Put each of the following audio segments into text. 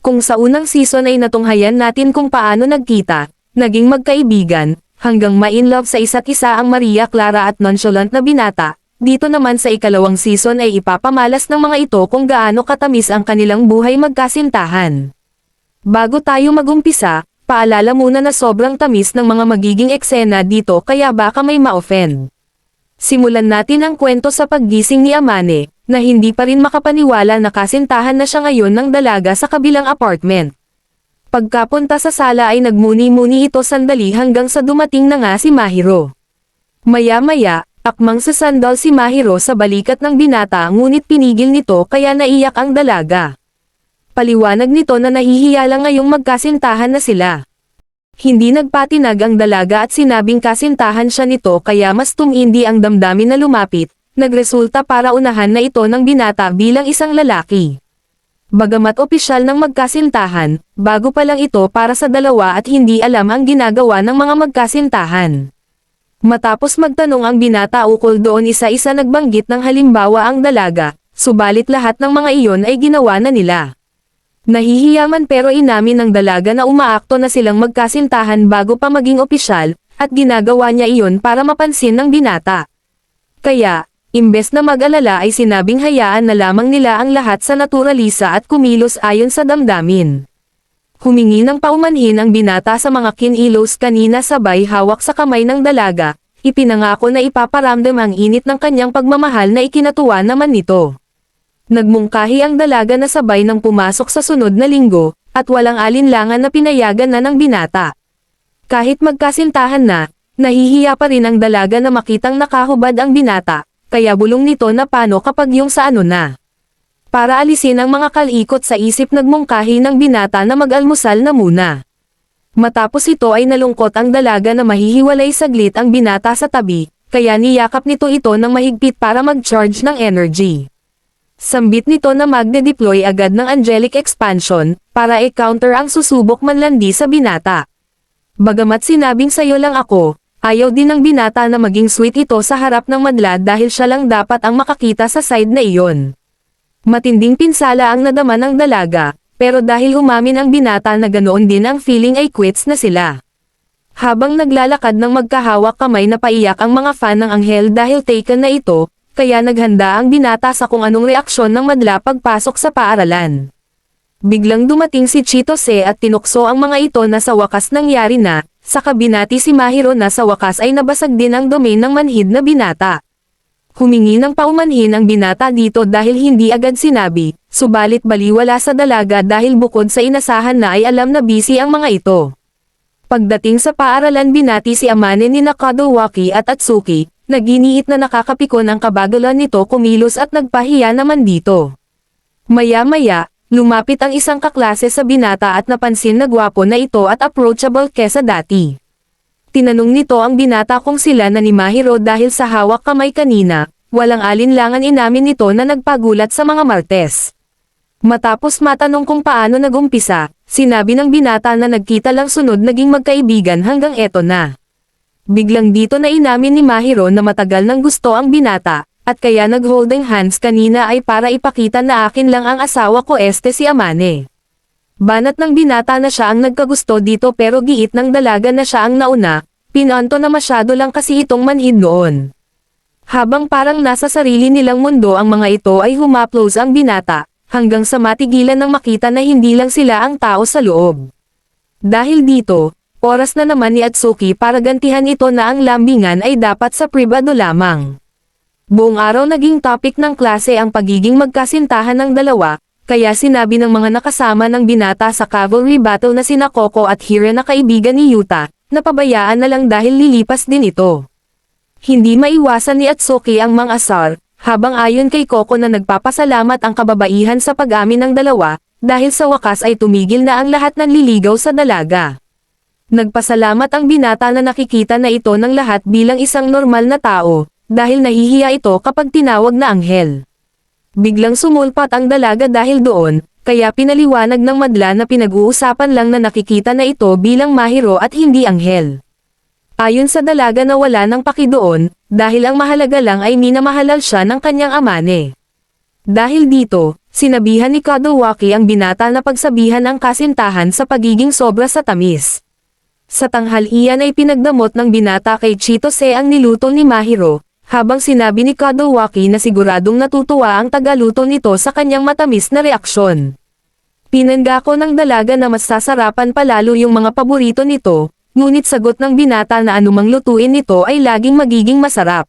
Kung sa unang season ay natunghayan natin kung paano nagkita, naging magkaibigan, hanggang ma-inlove sa isa't isa ang Maria Clara at nonchalant na binata, dito naman sa ikalawang season ay ipapamalas ng mga ito kung gaano katamis ang kanilang buhay magkasintahan. Bago tayo magumpisa, paalala muna na sobrang tamis ng mga magiging eksena dito kaya baka may ma-offend. Simulan natin ang kwento sa paggising ni Amane, na hindi pa rin makapaniwala na kasintahan na siya ngayon ng dalaga sa kabilang apartment. Pagkapunta sa sala ay nagmuni-muni ito sandali hanggang sa dumating na nga si Mahiro. Maya-maya, akmang sasandal si Mahiro sa balikat ng binata ngunit pinigil nito kaya naiyak ang dalaga. Paliwanag nito na nahihiya lang ngayong magkasintahan na sila. Hindi nagpatinag ang dalaga at sinabing kasintahan siya nito kaya mas tumindi ang damdamin na lumapit, nagresulta para unahan na ito ng binata bilang isang lalaki. Bagamat opisyal ng magkasintahan, bago pa lang ito para sa dalawa at hindi alam ang ginagawa ng mga magkasintahan. Matapos magtanong ang binata ukol doon isa-isa nagbanggit ng halimbawa ang dalaga, subalit lahat ng mga iyon ay ginawa na nila. Nahihiyaman pero inamin ng dalaga na umaakto na silang magkasintahan bago pa maging opisyal, at ginagawa niya iyon para mapansin ng binata. Kaya, imbes na mag-alala ay sinabing hayaan na lamang nila ang lahat sa naturalisa at kumilos ayon sa damdamin. Humingi ng paumanhin ang binata sa mga kinilos kanina sabay hawak sa kamay ng dalaga, ipinangako na ipaparamdam ang init ng kanyang pagmamahal na ikinatuwa naman nito. Nagmungkahi ang dalaga na sabay nang pumasok sa sunod na linggo, at walang alinlangan na pinayagan na ng binata. Kahit magkasintahan na, nahihiya pa rin ang dalaga na makitang nakahubad ang binata, kaya bulong nito na paano kapag yung sa ano na. Para alisin ang mga kalikot sa isip nagmungkahi ng binata na mag-almusal na muna. Matapos ito ay nalungkot ang dalaga na mahihiwalay saglit ang binata sa tabi, kaya niyakap nito ito ng mahigpit para mag-charge ng energy. Sambit nito na magde-deploy agad ng angelic expansion, para i-counter ang susubok manlandi sa binata. Bagamat sinabing sayo lang ako, ayaw din ng binata na maging sweet ito sa harap ng madla dahil siya lang dapat ang makakita sa side na iyon. Matinding pinsala ang nadama ng dalaga, pero dahil umamin ang binata na ganoon din ang feeling ay quits na sila. Habang naglalakad ng magkahawak kamay na paiyak ang mga fan ng anghel dahil taken na ito, kaya naghanda ang binata sa kung anong reaksyon ng madla pagpasok sa paaralan. Biglang dumating si Chitose at tinukso ang mga ito na sa wakas nangyari na, sa kabinati si Mahiro na sa wakas ay nabasag din ang domain ng manhid na binata. Humingi ng paumanhin ang binata dito dahil hindi agad sinabi, subalit baliwala sa dalaga dahil bukod sa inasahan na ay alam na busy ang mga ito. Pagdating sa paaralan binati si Amane ni Kadowaki at Atsuki, naginiit na nakakapikon ang kabagalan nito kumilos at nagpahiya naman dito. Maya-maya, lumapit ang isang kaklase sa binata at napansin na gwapo na ito at approachable kesa dati. Tinanong nito ang binata kung sila na ni Mahiro dahil sa hawak kamay kanina, walang alinlangan inamin nito na nagpagulat sa mga martes. Matapos matanong kung paano nagumpisa, sinabi ng binata na nagkita lang sunod naging magkaibigan hanggang eto na. Biglang dito na inamin ni Mahiro na matagal nang gusto ang binata, at kaya nag-holding hands kanina ay para ipakita na akin lang ang asawa ko si Amane. Banat ng binata na siya ang nagkagusto dito pero giit ng dalaga na siya ang nauna, pinanto na masyado lang kasi itong manhid noon. Habang parang nasa sarili nilang mundo ang mga ito ay humaplos ang binata, hanggang sa matigilan ng makita na hindi lang sila ang tao sa loob. Dahil dito, oras na naman ni Atsuki para gantihan ito na ang lambingan ay dapat sa pribado lamang. Buong araw naging topic ng klase ang pagiging magkasintahan ng dalawa, kaya sinabi ng mga nakasama ng binata sa cavalry battle na sina Coco at Hira na kaibigan ni Yuta, na pabayaan na lang dahil lilipas din ito. Hindi maiwasan ni Atsuki ang mang-asar, habang ayon kay Coco na nagpapasalamat ang kababaihan sa pag-amin ng dalawa, dahil sa wakas ay tumigil na ang lahat ng liligaw sa dalaga. Nagpasalamat ang binata na nakikita na ito ng lahat bilang isang normal na tao, dahil nahihiya ito kapag tinawag na anghel. Biglang sumulpat ang dalaga dahil doon, kaya pinaliwanag ng madla na pinag-uusapan lang na nakikita na ito bilang Mahiro at hindi anghel. Ayon sa dalaga na wala ng paki doon, dahil ang mahalaga lang ay minamahalal siya ng kanyang Amane. Dahil dito, sinabihan ni Kadowaki ang binata na pagsabihan ang kasintahan sa pagiging sobra sa tamis. Sa tanghalian ay pinagdamot ng binata kay Chitose ang niluto ni Mahiro, habang sinabi ni Kadowaki na siguradong natutuwa ang tagaluto nito sa kanyang matamis na reaksyon. Pinanggako ng dalaga na mas sasarapan palalo yung mga paborito nito, ngunit sagot ng binata na anumang lutuin nito ay laging magiging masarap.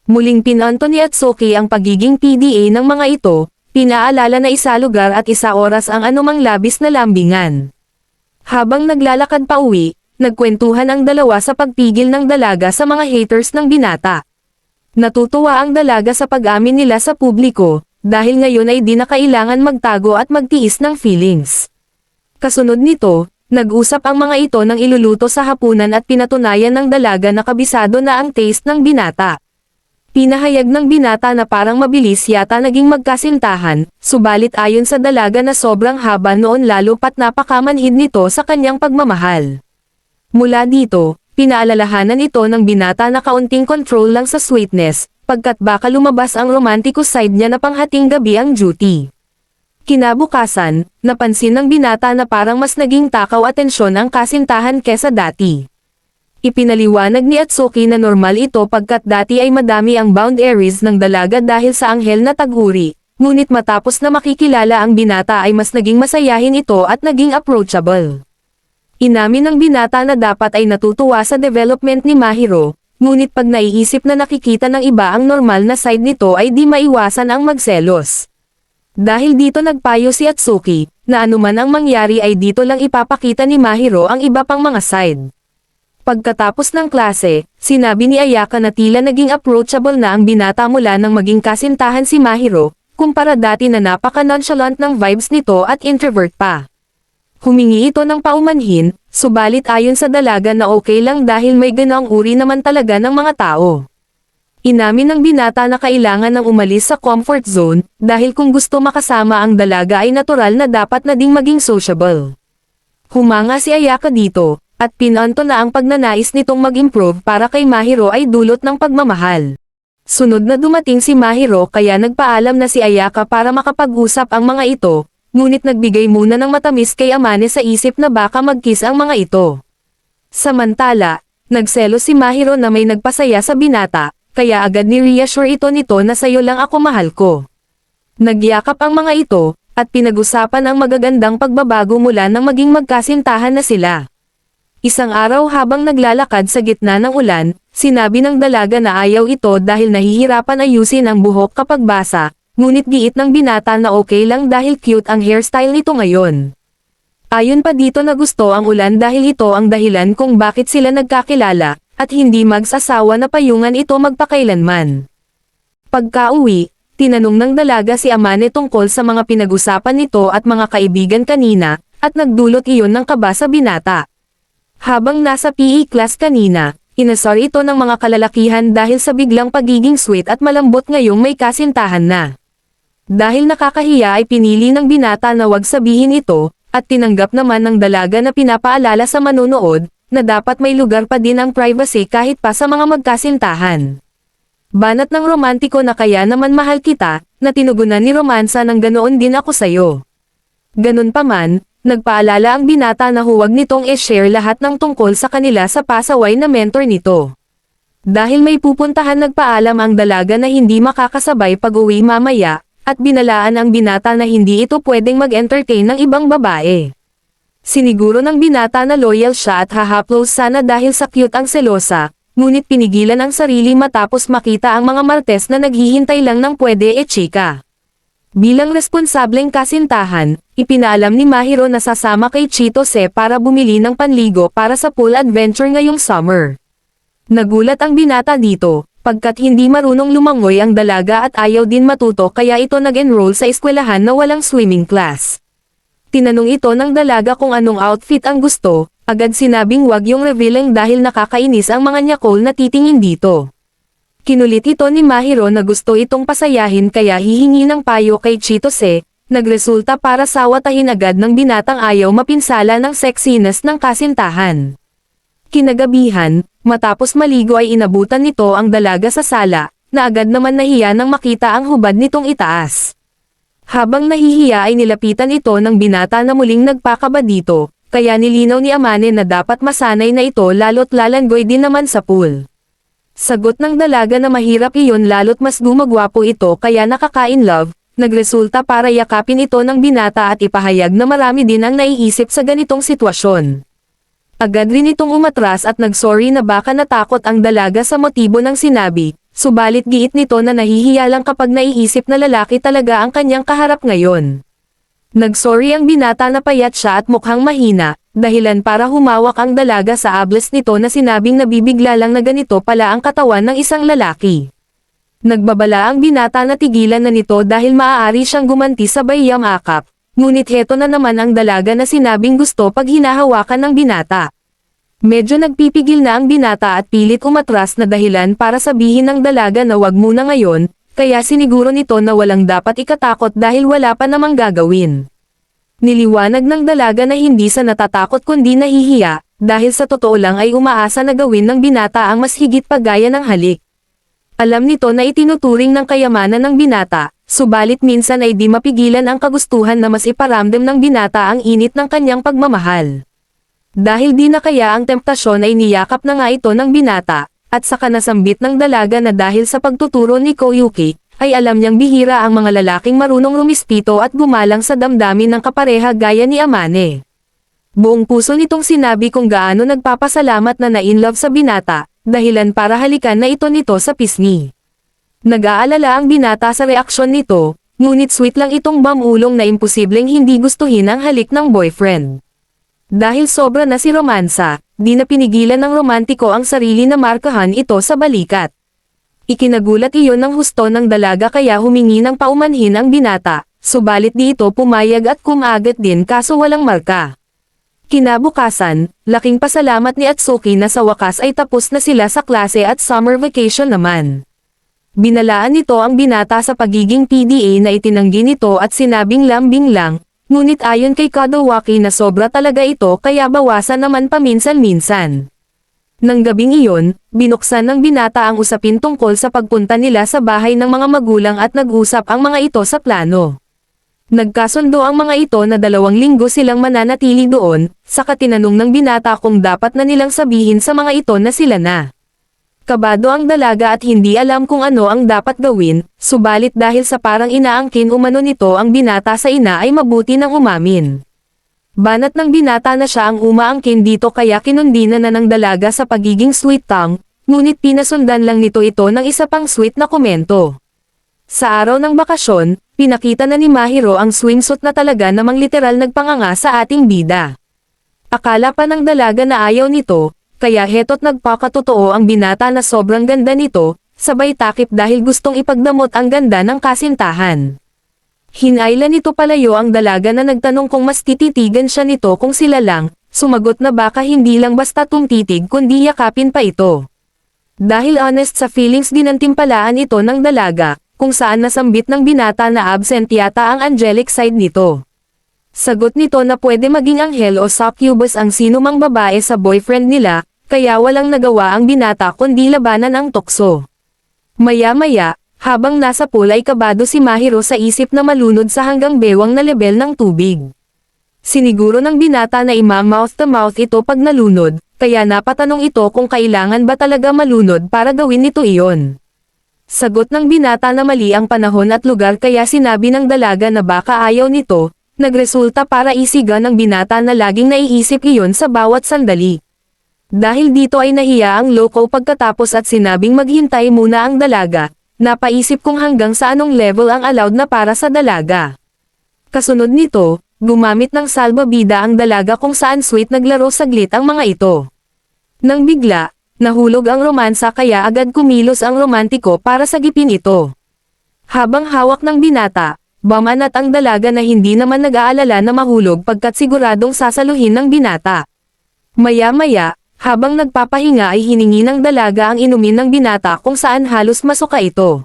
Muling pinanto ni Atsuki ang pagiging PDA ng mga ito, pinaalala na isa lugar at isa oras ang anumang labis na lambingan. Habang naglalakad pa uwi, nagkwentuhan ang dalawa sa pagpigil ng dalaga sa mga haters ng binata. Natutuwa ang dalaga sa pag-amin nila sa publiko, dahil ngayon ay di na kailangan magtago at magtiis ng feelings. Kasunod nito, nag-usap ang mga ito ng iluluto sa hapunan at pinatunayan ng dalaga na kabisado na ang taste ng binata. Pinahayag ng binata na parang mabilis yata naging magkasintahan, subalit ayon sa dalaga na sobrang haba noon lalo pat napakamanhid nito sa kanyang pagmamahal. Mula dito, pinaalalahanan ito ng binata na kaunting control lang sa sweetness, pagkat baka lumabas ang romantiko side niya na panghating gabi ang duty. Kinabukasan, napansin ng binata na parang mas naging takaw atensyon ang kasintahan kesa dati. Ipinaliwanag ni Atsuki na normal ito pagkat dati ay madami ang boundaries ng dalaga dahil sa anghel na taguri, ngunit matapos na makikilala ang binata ay mas naging masayahin ito at naging approachable. Inamin ng binata na dapat ay natutuwa sa development ni Mahiro, ngunit pag naiisip na nakikita ng iba ang normal na side nito ay di maiwasan ang magselos. Dahil dito nagpayo si Atsuki, na anuman ang mangyari ay dito lang ipapakita ni Mahiro ang iba pang mga side. Pagkatapos ng klase, sinabi ni Ayaka na tila naging approachable na ang binata mula nang maging kasintahan si Mahiro, kumpara dati na napaka-nonchalant ng vibes nito at introvert pa. Humingi ito ng paumanhin, subalit ayon sa dalaga na okay lang dahil may ganoong uri naman talaga ng mga tao. Inamin ng binata na kailangan ng umalis sa comfort zone, dahil kung gusto makasama ang dalaga ay natural na dapat na ding maging sociable. Humanga si Ayaka dito, at pinanto na ang pagnanais nitong mag-improve para kay Mahiro ay dulot ng pagmamahal. Sunod na dumating si Mahiro kaya nagpaalam na si Ayaka para makapag-usap ang mga ito, ngunit nagbigay muna ng matamis kay Amane sa isip na baka mag-kiss ang mga ito. Samantala, nagselos si Mahiro na may nagpasaya sa binata, kaya agad ni-reassure ito nito na sayo lang ako mahal ko. Nagyakap ang mga ito, at pinag-usapan ang magagandang pagbabago mula nang maging magkasintahan na sila. Isang araw habang naglalakad sa gitna ng ulan, sinabi ng dalaga na ayaw ito dahil nahihirapan ayusin ang buhok kapag basa, ngunit giit ng binata na okay lang dahil cute ang hairstyle nito ngayon. Ayon pa dito na gusto ang ulan dahil ito ang dahilan kung bakit sila nagkakilala, at hindi magsasawa na payungan ito magpakailanman. Pagka-uwi, tinanong ng dalaga si Amane tungkol sa mga pinag-usapan nito at mga kaibigan kanina, at nagdulot iyon ng kaba sa binata. Habang nasa PE class kanina, inasar ito ng mga kalalakihan dahil sa biglang pagiging sweet at malambot ngayong may kasintahan na. Dahil nakakahiya ay pinili ng binata na wag sabihin ito, at tinanggap naman ng dalaga na pinapaalala sa manonood, na dapat may lugar pa din ang privacy kahit pa sa mga magkasintahan. Banat ng romantiko na kaya naman mahal kita, na tinugunan ni romansa ng ganoon din ako sayo. Ganun pa man, nagpaalala ang binata na huwag nitong i-share lahat ng tungkol sa kanila sa pasaway na mentor nito. Dahil may pupuntahan nagpaalam ang dalaga na hindi makakasabay pag-uwi mamaya, at binalaan ang binata na hindi ito pwedeng mag-entertain ng ibang babae. Siniguro ng binata na loyal siya at hahaplos sana dahil sa cute ang selosa, ngunit pinigilan ang sarili matapos makita ang mga martes na naghihintay lang ng pwede chika. Bilang responsableng kasintahan, ipinaalam ni Mahiro na sasama kay Chitose para bumili ng panligo para sa pool adventure ngayong summer. Nagulat ang binata dito, pagkat hindi marunong lumangoy ang dalaga at ayaw din matuto kaya ito nag-enroll sa eskwelahan na walang swimming class. Tinanong ito ng dalaga kung anong outfit ang gusto, agad sinabing wag yung revealing dahil nakakainis ang mga nyakol na titingin dito. Kinulit ito ni Mahiro na gusto itong pasayahin kaya hihingi ng payo kay Chitose, nagresulta para sawatahin agad ng binatang ayaw mapinsala ng sexiness ng kasintahan. Kinagabihan, matapos maligo ay inabutan nito ang dalaga sa sala, na agad naman nahiya nang makita ang hubad nitong itaas. Habang nahihiya ay nilapitan ito ng binata na muling nagpakaba dito, kaya nilinaw ni Amane na dapat masanay na ito lalo't lalanggoy din naman sa pool. Sagot ng dalaga na mahirap iyon lalo't mas gumagwapo ito kaya nakaka-in love, nagresulta para yakapin ito ng binata at ipahayag na marami din ang naiisip sa ganitong sitwasyon. Agad rin itong umatras at nagsorry na baka natakot ang dalaga sa motibo ng sinabi, subalit giit nito na nahihiya lang kapag naiisip na lalaki talaga ang kanyang kaharap ngayon. Nagsorry ang binata na payat siya at mukhang mahina, dahilan para humawak ang dalaga sa ables nito na sinabing nabibigla lang na ganito pala ang katawan ng isang lalaki. Nagbabala ang binata na tigilan na nito dahil maaari siyang gumanti sa bayam akap, ngunit heto na naman ang dalaga na sinabing gusto pag hinahawakan ng binata. Medyo nagpipigil na ang binata at pilit umatras na dahilan para sabihin ng dalaga na wag muna ngayon, kaya siniguro nito na walang dapat ikatakot dahil wala pa namang gagawin. Niliwanag ng dalaga na hindi sa natatakot kundi nahihiya, dahil sa totoo lang ay umaasa na gawin ng binata ang mas higit pa gaya ng halik. Alam nito na itinuturing ng kayamanan ng binata, subalit minsan ay di mapigilan ang kagustuhan na mas iparamdam ng binata ang init ng kanyang pagmamahal. Dahil di na kaya ang temptasyon ay niyakap na nga ito ng binata, at saka nasambit ng dalaga na dahil sa pagtuturo ni Koyuki, ay alam niyang bihira ang mga lalaking marunong rumispito at gumalang sa damdamin ng kapareha gaya ni Amane. Buong puso nitong sinabi kung gaano nagpapasalamat na na-inlove sa binata, dahilan para halikan na ito nito sa pisngi. Nag-aalala ang binata sa reaksyon nito, ngunit sweet lang itong bamulong na imposibleng hindi gustuhin ang halik ng boyfriend. Dahil sobra na si romansa, di na pinigilan ng romantiko ang sarili na markahan ito sa balikat. Ikinagulat iyon ng husto ng dalaga kaya humingi ng paumanhin ang binata, subalit di ito pumayag at kumagat din kaso walang marka. Kinabukasan, laking pasalamat ni Atsuki na sa wakas ay tapos na sila sa klase at summer vacation naman. Binalaan nito ang binata sa pagiging PDA na itinanggi nito at sinabing lambing lang, ngunit ayon kay Kadowaki na sobra talaga ito kaya bawasan naman paminsan-minsan. Nang gabing iyon, binuksan ng binata ang usapin tungkol sa pagpunta nila sa bahay ng mga magulang at nag-usap ang mga ito sa plano. Nagkasundo ang mga ito na 2 linggo silang mananatili doon, saka tinanong ng binata kung dapat na nilang sabihin sa mga ito na sila na. Kabado ang dalaga at hindi alam kung ano ang dapat gawin, subalit dahil sa parang inaangkin umano nito ang binata sa ina ay mabuti nang umamin. Banat ng binata na siya ang umaangkin dito kaya kinundina na ng dalaga sa pagiging sweet tongue, ngunit pinasundan lang nito ito ng isa pang sweet na komento. Sa araw ng bakasyon, pinakita na ni Mahiro ang swimsuit na talaga namang literal nagpanganga sa ating bida. Akala pa ng dalaga na ayaw nito, kaya heto't nagpakatotoo ang binata na sobrang ganda nito, sabay takip dahil gustong ipagdamot ang ganda ng kasintahan. Hinailan nito palayo ang dalaga na nagtanong kung mas tititigan siya nito kung sila lang, sumagot na baka hindi lang basta tumtitig kundi yakapin pa ito. Dahil honest sa feelings ginantimpalaan ito ng dalaga, kung saan nasambit ng binata na absent yata ang angelic side nito. Sagot nito na pwede maging anghel o succubus ang sino mang babae sa boyfriend nila, kaya walang nagawa ang binata kundi labanan ang tukso. Maya-maya, habang nasa pool ay kabado si Mahiro sa isip na malunod sa hanggang bewang na lebel ng tubig. Siniguro ng binata na ima-mouth to mouth ito pag nalunod, kaya napatanong ito kung kailangan ba talaga malunod para gawin nito iyon. Sagot ng binata na mali ang panahon at lugar kaya sinabi ng dalaga na baka ayaw nito, nagresulta para isiga ng binata na laging naiisip iyon sa bawat sandali. Dahil dito ay nahiya ang loko pagkatapos at sinabing maghintay muna ang dalaga, napaisip kung hanggang sa anong level ang allowed na para sa dalaga. Kasunod nito, gumamit ng salbabida ang dalaga kung saan sweet naglaro saglit ang mga ito. Nang bigla, nahulog ang romansa kaya agad kumilos ang romantiko para sagipin ito. Habang hawak ng binata, bamanat ang dalaga na hindi naman nag-aalala na mahulog pagkat siguradong sasaluhin ng binata. Maya-maya, habang nagpapahinga ay hiningi ng dalaga ang inumin ng binata kung saan halos masuka ito.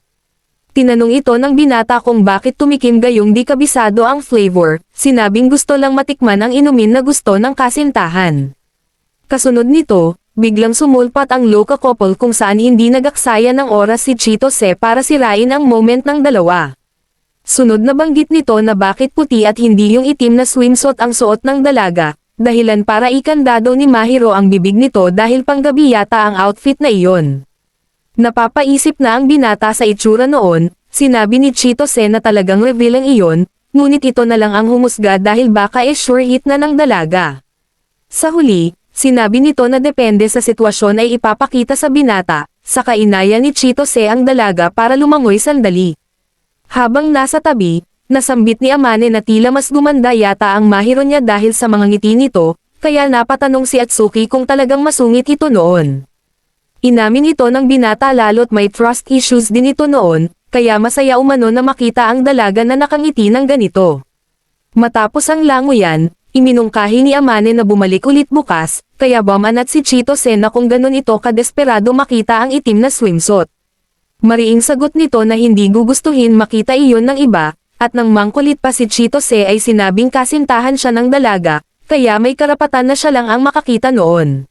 Tinanong ito ng binata kung bakit tumikim gayong di kabisado ang flavor, sinabing gusto lang matikman ang inumin na gusto ng kasintahan. Kasunod nito, biglang sumulpat ang loka couple kung saan hindi nagaksaya ng oras si Chitose para sirain ang moment ng dalawa. Sunod na banggit nito na bakit puti at hindi yung itim na swimsuit ang suot ng dalaga, dahilan para ikandado ni Mahiro ang bibig nito dahil panggabi yata ang outfit na iyon. Napapaisip na ang binata sa itsura noon, sinabi ni Chitose na talagang reveal ang iyon, ngunit ito na lang ang humusga dahil baka sure hit na ng dalaga. Sa huli, sinabi nito na depende sa sitwasyon ay ipapakita sa binata, sa kainaya ni Chitose ang dalaga para lumangoy sandali. Habang nasa tabi, nasambit ni Amane na tila mas gumanda yata ang Mahiro niya dahil sa mga ngiti nito, kaya napatanong si Atsuki kung talagang masungit ito noon. Inamin ito ng binata lalo't may trust issues din ito noon, kaya masaya umano na makita ang dalaga na nakangiti ng ganito. Matapos ang langoyan, iminungkahi ni Amane na bumalik ulit bukas, kaya bumanat si Chitose na kung ganun ito kadesperado makita ang itim na swimsuit. Mariing sagot nito na hindi gugustuhin makita iyon ng iba, at nang mangkulit pa si Chitose ay sinabing kasintahan siya ng dalaga, kaya may karapatan na siya lang ang makakita noon.